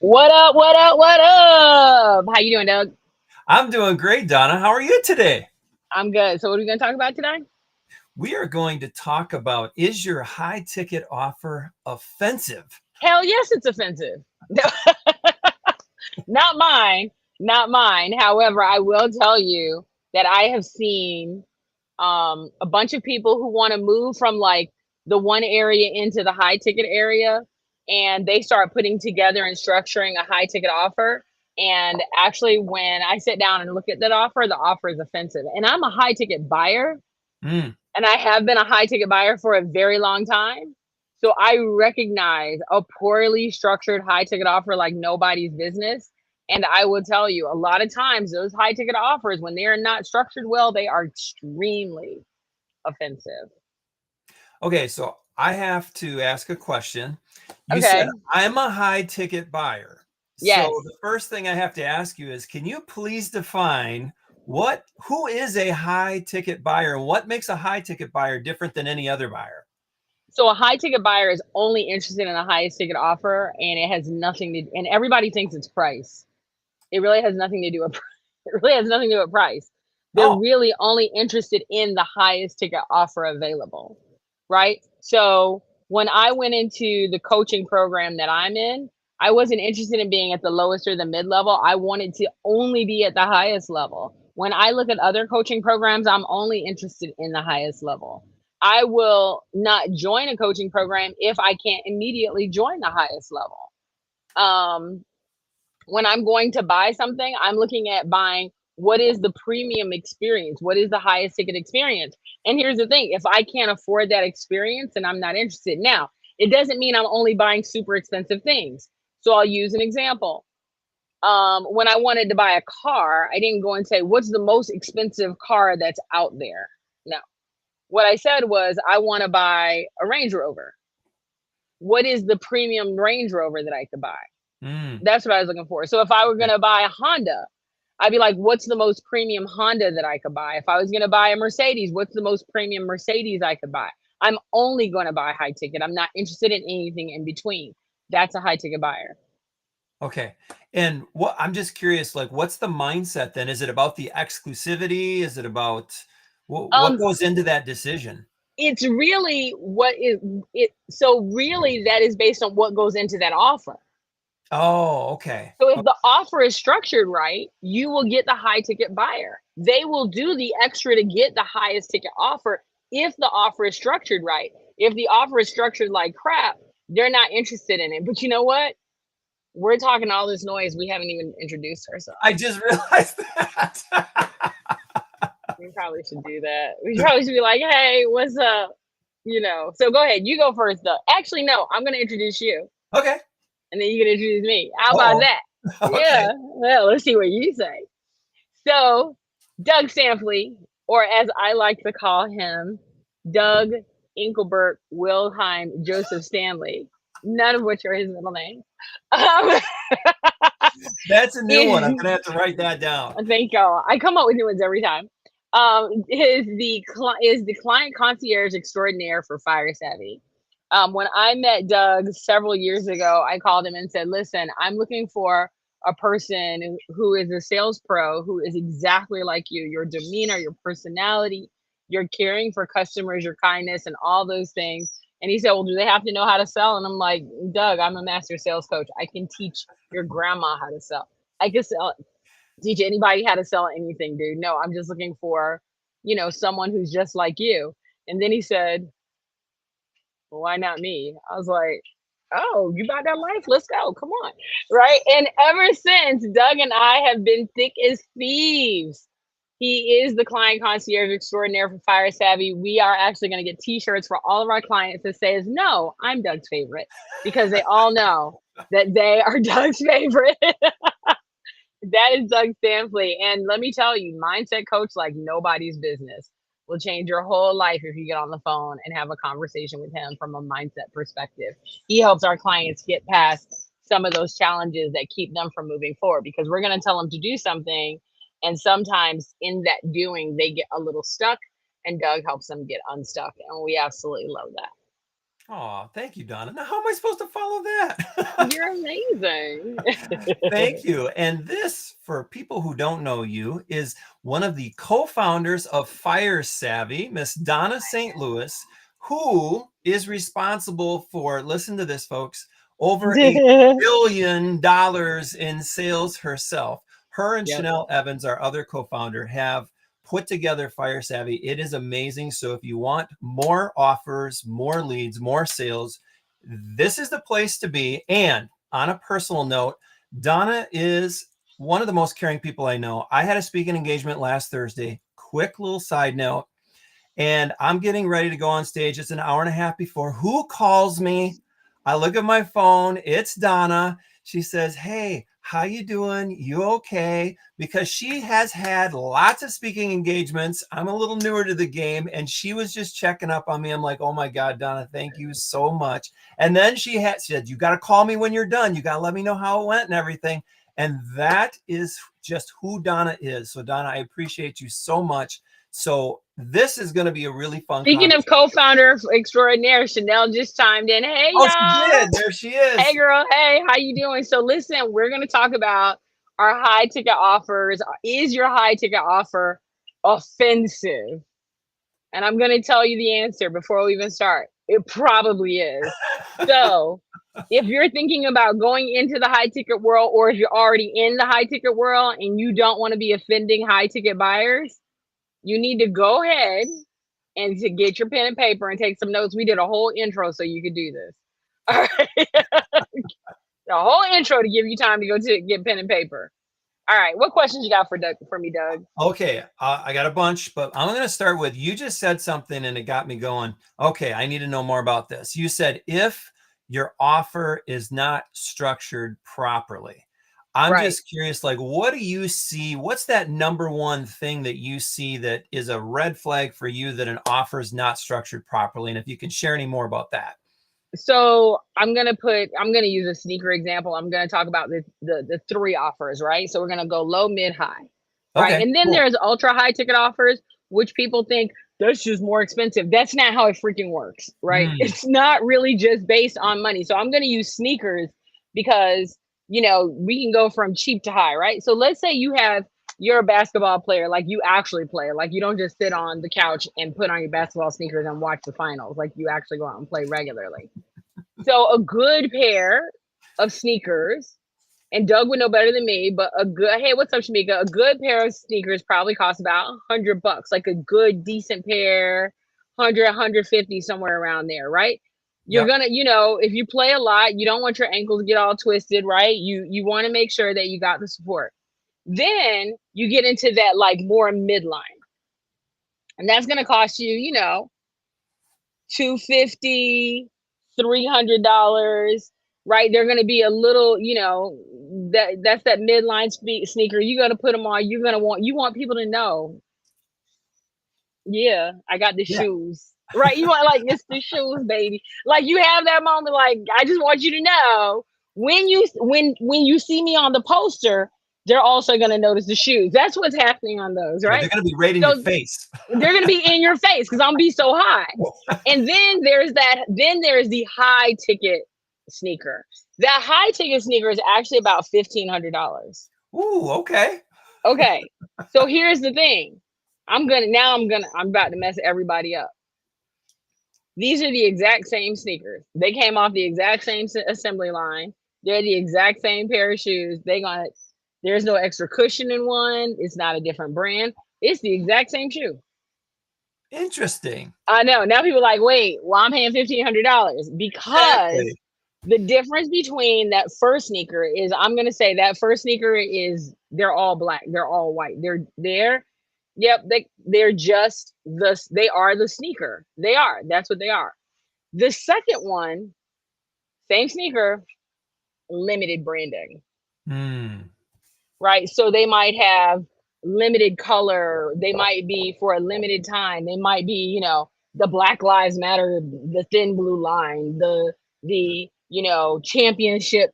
What up? What up? What up? How you doing, Doug? I'm doing great, Donna. How are you today? I'm good. So what are we gonna talk about today? We are going to talk about, is your high ticket offer offensive? Hell yes, it's offensive. No, not mine. Not mine. However, I will tell you that I have seen a bunch of people who want to move from like the one area into the high ticket area, and they start putting together and structuring a high ticket offer. And actually, when I sit down and look at that offer, the offer is offensive. And I'm a high ticket buyer, Mm, and I have been a high ticket buyer for a very long time. So I recognize a poorly structured high ticket offer like nobody's business. And I will tell you, a lot of times those high ticket offers, when they are not structured well, they are extremely offensive. okay, so I have to ask a question. You said Okay. I'm a high ticket buyer. So Yes. the first thing I have to ask you is, can you please define who is a high ticket buyer and what makes a high ticket buyer different than any other buyer? So a high ticket buyer is only interested in the highest ticket offer, and it has nothing to, and everybody thinks it's price. It really has nothing to do with it really has nothing to do with price. They're Oh, really only interested in the highest ticket offer available, right? So when I went into the coaching program that I'm in, I wasn't interested in being at the lowest or the mid level. I wanted to only be at the highest level. When I look at other coaching programs, I'm only interested in the highest level. I will not join a coaching program if I can't immediately join the highest level. Um, when I'm going to buy something, I'm looking at buying what is the premium experience? What is the highest ticket experience? And here's the thing, if I can't afford that experience, then I'm not interested. Now, it doesn't mean I'm only buying super expensive things. So I'll use an example. When I wanted to buy a car, I didn't go and say, what's the most expensive car that's out there? No. What I said was, I want to buy a Range Rover. What is the premium Range Rover that I could buy? mm, That's what I was looking for. So if I were okay. gonna buy a Honda, I'd be like, what's the most premium Honda that I could buy? If I was gonna buy a Mercedes, what's the most premium Mercedes I could buy? I'm only gonna buy high ticket. I'm not interested in anything in between. That's a high ticket buyer. Okay. And I'm just curious, like, what's the mindset then? Is it about the exclusivity? Is it about what Um, goes into that decision? it's really what is it. So really, that is based on what goes into that offer. Oh, okay. So if the offer is structured right, you will get the high ticket buyer. They will do the extra to get the highest ticket offer if the offer is structured right. If the offer is structured like crap, they're not interested in it. But you know what? We're talking all this noise. We haven't even introduced I ourselves. just realized that. We probably should do that. We probably should be like, hey, what's up? So go ahead. You go first, though. Actually, no, I'm going to introduce you, Okay. and then you can introduce me. How about Oh, that? okay. Yeah. Well, let's see what you say. So, Doug Sampley, or as I like to call him, Doug Engelbert Wilhelm Joseph Stanley, none of which are his middle names. Um, That's a new one. I'm is, gonna have to write that down. thank y'all. I come up with new ones every time. Is the client concierge extraordinaire for Fire Savvy. When I met Doug several years ago, I called him and said, "Listen, I'm looking for a person who is a sales pro who is exactly like you. Your demeanor, your personality, your caring for customers, your kindness, and all those things." And he said, "Well, do they have to know how to sell?" And I'm like, "Doug, I'm a master sales coach. I can teach your grandma how to sell. I can teach anybody how to sell anything, dude. No, I'm just looking for, someone who's just like you." And then he said, well, why not me? I was like, oh, you about that life? Let's go. Come on. Right. And ever since, Doug and I have been thick as thieves. He is the client concierge extraordinaire for Fire Savvy. We are actually going to get t-shirts for all of our clients that says, no, I'm Doug's favorite, because they all know that they are Doug's favorite. That is Doug Stanley. And let me tell you, mindset coach like nobody's business will change your whole life if you get on the phone and have a conversation with him from a mindset perspective. He helps our clients get past some of those challenges that keep them from moving forward, because we're going to tell them to do something. And sometimes in that doing, they get a little stuck, and Doug helps them get unstuck. And we absolutely love that. Oh, thank you, Donna. Now, how am I supposed to follow that? You're amazing. Thank you. And this, for people who don't know you, is one of the co-founders of Fire Savvy, Miss Donna St. Louis, who is responsible for, listen to this, folks, over $1 billion in sales herself. Her and Yep. Chanel Evans, our other co-founder, have put together Fire Savvy. It is amazing. So if you want more offers, more leads, more sales, this is the place to be. And on a personal note, Donna is one of the most caring people I know. I had a speaking engagement last Thursday. Quick little side note. And I'm getting ready to go on stage. It's an hour and a half before. Who calls me? I look at my phone. It's Donna. She says, "Hey, how you doing? You okay?" Because she has had lots of speaking engagements. I'm a little newer to the game, and she was just checking up on me. I'm like, "Oh my God, Donna, thank you so much." And then she said, "You got to call me when you're done. You got to let me know how it went and everything." And that is just who Donna is. So Donna, I appreciate you so much. So this is going to be a really fun Speaking of conversation. co-founder extraordinaire, Chanel just chimed in. Hey, Oh, she y'all. did. There she is. Hey, girl. Hey, how you doing? So listen, we're going to talk about our high ticket offers. Is your high ticket offer offensive? And I'm going to tell you the answer before we even start. It probably is. So if you're thinking about going into the high ticket world, or if you're already in the high ticket world and you don't want to be offending high ticket buyers, you need to go ahead and to get your pen and paper and take some notes. We did a whole intro so you could do this. All right. The whole intro to give you time to go to get pen and paper. All right. What questions you got for me, Doug? Okay, I got a bunch, but I'm going to start with, you just said something and it got me going. Okay, I need to know more about this. You said if your offer is not structured properly. I'm Right. just curious, like, what do you see? What's that number one thing that you see that is a red flag for you that an offer is not structured properly? And if you can share any more about that. So I'm gonna use a sneaker example. I'm gonna talk about the three offers, right? So we're gonna go low, mid, high, right? Okay, And then cool. there's ultra high ticket offers, which people think that's just more expensive. That's not how it freaking works, right? Mm, It's not really just based on money. So I'm gonna use sneakers because we can go from cheap to high, right? So let's say you're a basketball player, like you actually play, like you don't just sit on the couch and put on your basketball sneakers and watch the finals, like you actually go out and play regularly. So a good pair of sneakers, and Doug would know better than me, but a good, hey, what's up, Shamika? A good pair of sneakers probably costs about $100, like a good, decent pair, 100, 150, somewhere around there, right? You're yep. gonna, if you play a lot, you don't want your ankles to get all twisted, right? You want to make sure that you got the support. Then you get into that like more midline, and that's gonna cost you, 250, $300, right? They're going to be a little, that's that midline sneaker. You got to put them on. You want people to know, yeah, I got the Yeah. shoes, right? You want, like, it's the shoes, baby. Like, you have that moment, like, I just want you to know when you see me on the poster, they're also going to notice the shoes. That's what's happening on those, Yeah, they're right? going to be right in your So face. they're gonna be in your face because I'm gonna be so high. And then there's the high ticket sneaker. That high ticket sneaker is actually about $1,500. Ooh, okay. Okay. So here's the thing. I'm about to mess everybody up. These are the exact same sneakers. They came off the exact same assembly line. They're the exact same pair of shoes. There's no extra cushion in one. It's not a different brand. It's the exact same shoe. Interesting. I know. Now people are like, wait, well, I'm paying $1,500 because Exactly. the difference between that first sneaker is, I'm gonna say that first sneaker is, they're all black, they're all white. Yep, they are the sneaker. They are. That's what they are. The second one, same sneaker, limited branding, Hmm. right? So they might have limited color. They might be for a limited time. They might be, the Black Lives Matter, the thin blue line, the championship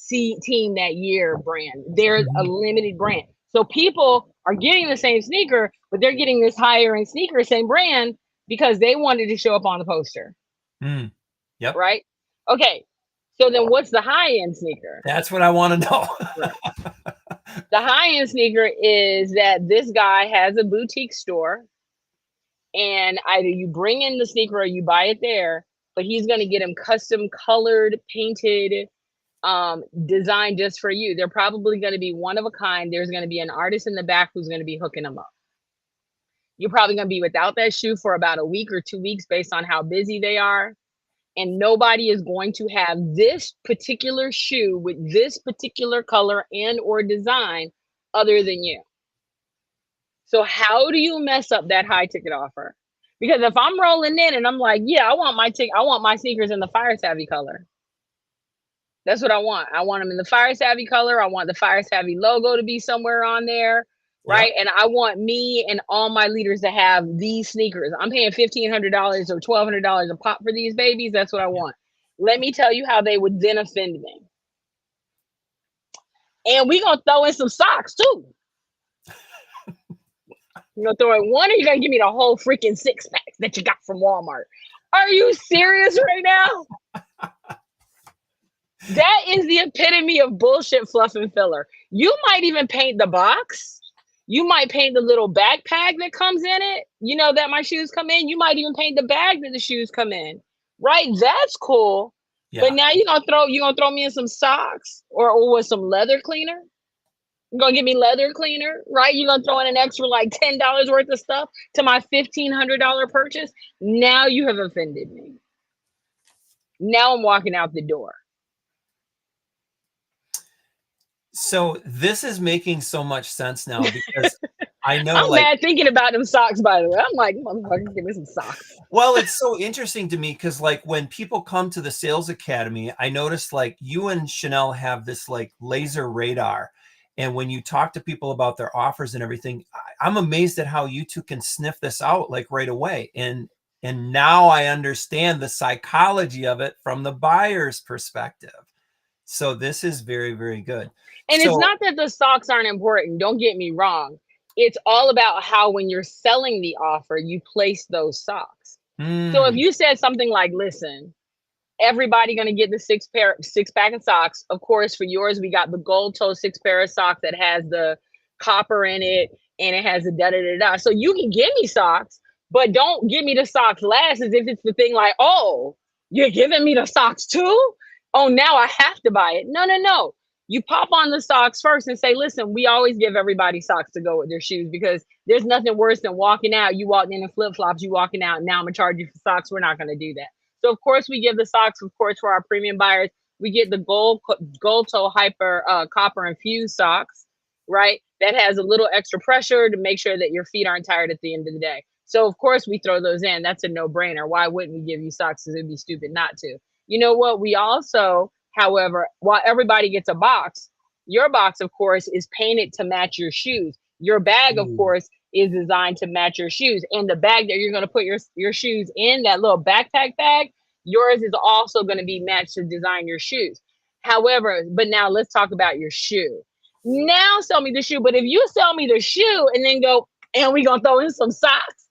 team that year brand. They're a Mhm. limited brand. So people are getting the same sneaker, but they're getting this higher end sneaker, same brand, because they wanted to show up on the poster. Mm. Yep. right? Okay. So then what's the high-end sneaker? That's what I want to know. Right. The high-end sneaker is that this guy has a boutique store, and either you bring in the sneaker or you buy it there, but he's going to get them custom colored, painted, designed just for you. They're probably going to be one of a kind. There's going to be an artist in the back who's going to be hooking them up. You're probably going to be without that shoe for about a week or 2 weeks based on how busy they are. And nobody is going to have this particular shoe with this particular color and or design other than you. So how do you mess up that high ticket offer? Because if I'm rolling in and I'm like, yeah, I want my sneakers in the Fire Savvy color. That's what I want. I want them in the Fire Savvy color. I want the Fire Savvy logo to be somewhere on there, right? Yep. And I want me and all my leaders to have these sneakers. I'm paying $1,500 or $1,200 a pop for these babies. That's what I want. Let me tell you how they would then offend me. And we're going to throw in some socks too. You're going to throw in one, or you're going to give me the whole freaking 6-pack that you got from Walmart. Are you serious right now? That is the epitome of bullshit, fluff, and filler. You might even paint the box. You might paint the little backpack that comes in it, you know, that my shoes come in. You might even paint the bag that the shoes come in, right? That's cool. Yeah. But now you're gonna throw me in some socks or with some leather cleaner. You're gonna give me leather cleaner, right? You're gonna throw in an extra like $10 worth of stuff to my $1,500 purchase. Now you have offended me. Now I'm walking out the door. So this is making so much sense now, because I know, I'm like, mad thinking about them socks, by the way. I'm like, motherfucker, give me some socks. well, it's so interesting to me because, like, when people come to the Sales Academy, I noticed, like, you and Chanel have this like laser radar. And when you talk to people about their offers and everything, I'm amazed at how you two can sniff this out like right away. And now I understand the psychology of it from the buyer's perspective. So this is very, very good. And So, it's not that the socks aren't important. Don't get me wrong. It's all about how, when you're selling the offer, you place those socks. So if you said something like, listen, everybody going to get the 6-pack of socks. Of course, for yours, we got the gold toe 6-pair of socks that has the copper in it and it has the da-da-da-da. So you can give me socks, but don't give me the socks last as if it's the thing like, oh, you're giving me the socks too? Oh, now I have to buy it. No. You pop on the socks first and say, listen, we always give everybody socks to go with their shoes, because there's nothing worse than walking out. You walked in flip-flops, you walking out, now I'm going to charge you for socks. We're not going to do that. So, of course, we give the socks, of course, for our premium buyers. We get the gold toe hyper copper infused socks, right? That has a little extra pressure to make sure that your feet aren't tired at the end of the day. So, of course, we throw those in. That's a no-brainer. Why wouldn't we give you socks? Because it'd be stupid not to. You know what? We also, however, while everybody gets a box, your box, of course, is painted to match your shoes. Your bag, of course, is designed to match your shoes. And the bag that you're going to put your shoes in, that little backpack bag, yours is also going to be matched to design your shoes. However, but now let's talk about your shoe. Now sell me the shoe. But if you sell me the shoe and then go, and we're going to throw in some socks,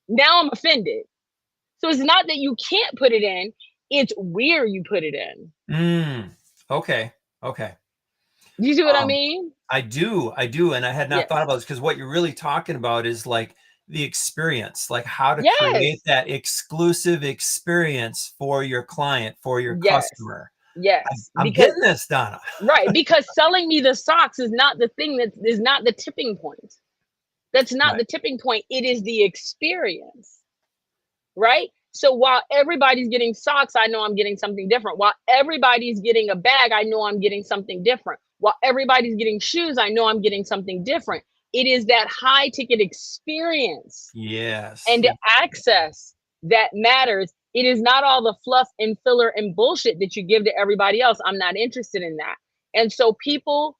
now I'm offended. So it's not that you can't put it in. It's where you put it in. Okay. Do you see what I mean? I do. And I had not thought about this, because what you're really talking about is like the experience, like how to create that exclusive experience for your client, for your customer. Yes. I'm getting this, Donna. Right. Because selling me the socks is not the thing, that is not the tipping point. That's not the tipping point. It is the experience. Right. So while everybody's getting socks, I know I'm getting something different. While everybody's getting a bag, I know I'm getting something different. While everybody's getting shoes, I know I'm getting something different. It is that high ticket experience. Yes. And the access that matters. It is not all the fluff and filler and bullshit that you give to everybody else. I'm not interested in that. And so people,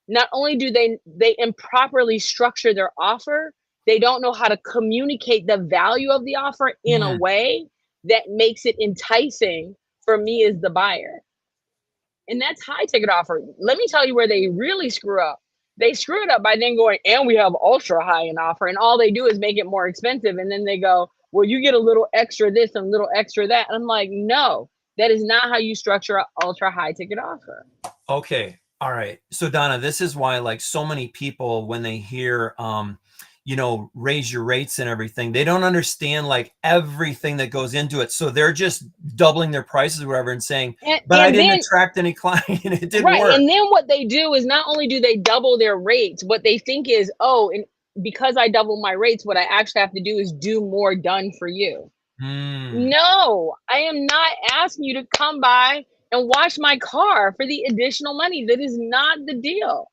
not only do they improperly structure their offer, they don't know how to communicate the value of the offer in a way that makes it enticing for me as the buyer. And that's high ticket offer. Let me tell you where they really screw up. They screw it up by then going, and we have ultra high in offer. And all they do is make it more expensive. And then they go, well, you get a little extra this and a little extra that. I'm like, no, that is not how you structure an ultra high ticket offer. Okay. All right. So Donna, this is why like so many people, when they hear, raise your rates and everything, they don't understand like everything that goes into it. So they're just doubling their prices or whatever and saying, but I And didn't then, attract any client. It didn't right. work. And then what they do is not only do they double their rates, what they think is, oh, and because I double my rates, what I actually have to do is do more done for you. Mm, No, I am not asking you to come by and wash my car for the additional money. That is not the deal.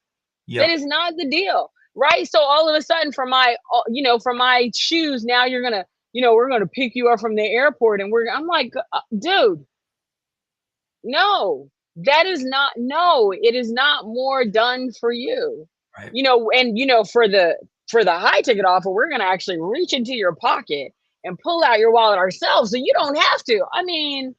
That yep. is not the deal. Right? So all of a sudden for my for my shoes, now you're going to, we're going to pick you up from the airport and I'm like, dude, no. That is not, no, it is not more done for you. Right. And for the high ticket offer, we're going to actually reach into your pocket and pull out your wallet ourselves so you don't have to. I mean,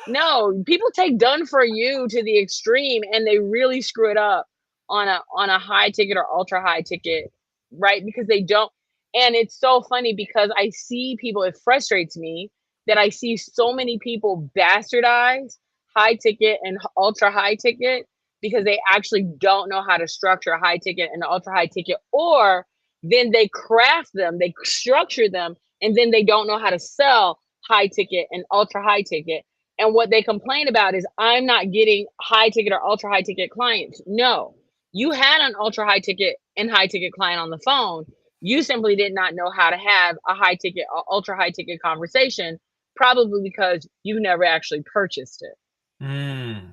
no, people take done for you to the extreme and they really screw it up on a high ticket or ultra high ticket, right? Because they don't. And it's so funny because I see people, it frustrates me that I see so many people bastardize high ticket and ultra high ticket because they actually don't know how to structure a high ticket and ultra high ticket, or then they craft them, they structure them, and then they don't know how to sell high ticket and ultra high ticket. And what they complain about is, I'm not getting high ticket or ultra high ticket clients. No, you had an ultra high ticket and high ticket client on the phone. You simply did not know how to have a high ticket or ultra high ticket conversation, probably because you never actually purchased it. Mm,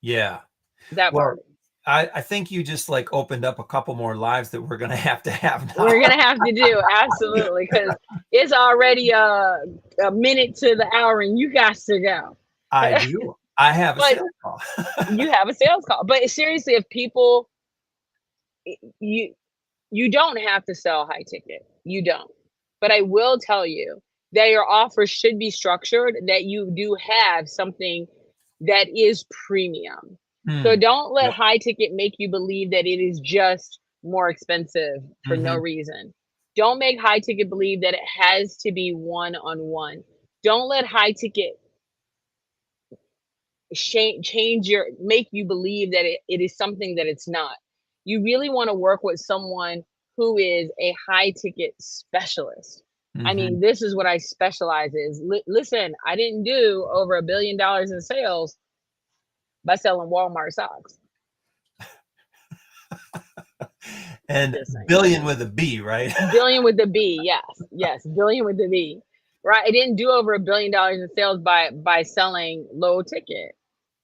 yeah. That Well, part. I think you just like opened up a couple more lives that we're going to have now. We're gonna have to do, absolutely, because it's already a minute to the hour and you got to go. I do. I have a But sales call. you have a sales call. But seriously, if people, you you don't have to sell high ticket. You don't. But I will tell you that your offers should be structured that you do have something that is premium. So Hmm. don't let Yep. high ticket make you believe that it is just more expensive for no Hmm. reason. Don't make high ticket believe that it has to be one on one. Don't let high ticket change your make you believe that it is something that it's not. You really want to work with someone who is a high ticket specialist. I Hmm. mean, this is what I specialize is. Listen, I didn't do over $1 billion in sales by selling Walmart socks. And Just saying. billion with a B, right? Billion with the B, yes, yes, billion with the B. Right? I didn't do over $1 billion in sales by selling low ticket.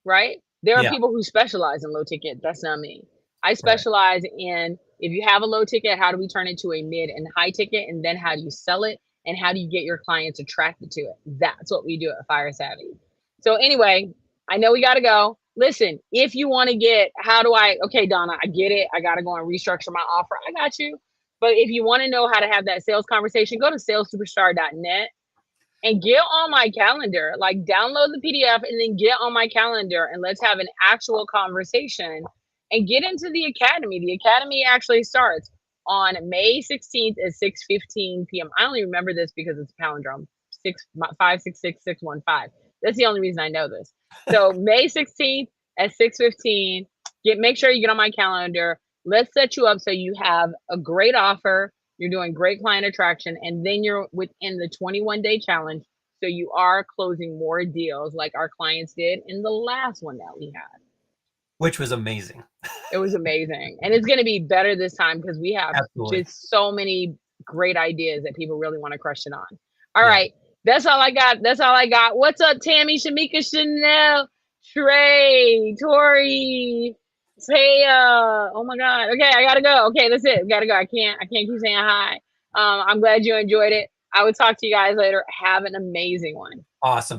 Right? There are Yeah. people who specialize in low ticket. That's not me. I Right. specialize in, if you have a low ticket, how do we turn it to a mid and high ticket? And then how do you sell it? And how do you get your clients attracted to it? That's what we do at Fire Savvy. So, anyway, I know we got to go. Listen, if you want to get, okay, Donna, I get it. I got to go and restructure my offer. I got you. But if you want to know how to have that sales conversation, go to salessuperstar.net and get on my calendar. Like, download the PDF and then get on my calendar and let's have an actual conversation and get into the academy. The academy actually starts on May 16th at 6:15 p.m. I only remember this because it's a palindrome. 5666615. That's the only reason I know this. So May 16th at 6:15. Make sure you get on my calendar. Let's set you up so you have a great offer, you're doing great client attraction, and then you're within the 21-day challenge. So you are closing more deals like our clients did in the last one that we had. Which was amazing. It was amazing. And it's going to be better this time because we have Absolutely. just so many great ideas that people really want to crush it on. All Yeah. right. That's all I got. That's all I got. What's up, Tammy, Shamika, Chanel, Trey, Tori, Taya? Oh my God. Okay, I gotta go. Okay, that's it. Gotta go. I can't keep saying hi. I'm glad you enjoyed it. I will talk to you guys later. Have an amazing one. Awesome.